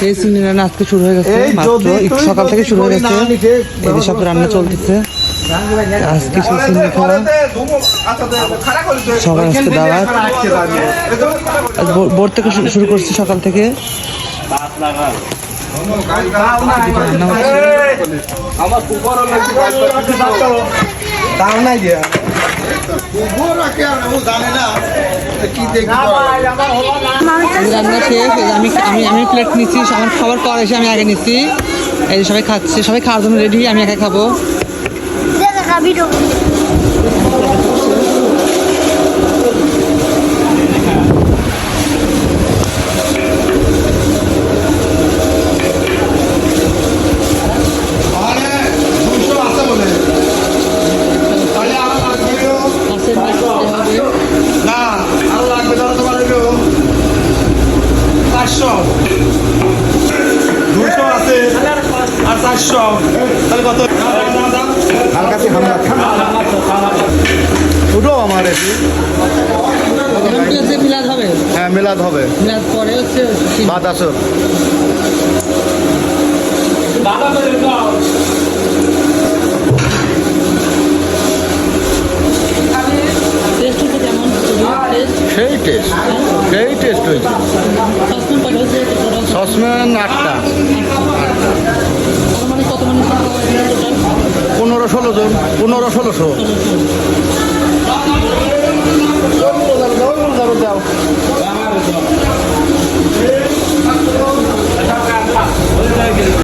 সেই চিংড়ি রান্না আজকে শুরু হয়ে গেছে, মাত্র একটু সকাল থেকে শুরু হয়ে গেছে। এই যে সব রান্না চলতেছে আজকে, সেই চিংড়ি খাওয়া সবার আজকে দাওয়াত। ভোর থেকে শুরু করছি, সকাল থেকে রান্না হচ্ছে। রান্না শেষ, আমি প্লেট নিচ্ছি, আমার খাবার পর এসে আমি আগে নিচ্ছি। এই সবাই খাচ্ছে, সবাই খাওয়ার জন্য রেডি, আমি একা খাবো। ওটাও আমার মিলাদ হবে, হ্যাঁ মিলাদ হবে, মিলাদ পরে হচ্ছে বাদ আসর। সেই টেস্ট, সেই টেস্ট হয়েছে। সসম্যান 8টা, 15-16 জন, 15-1600।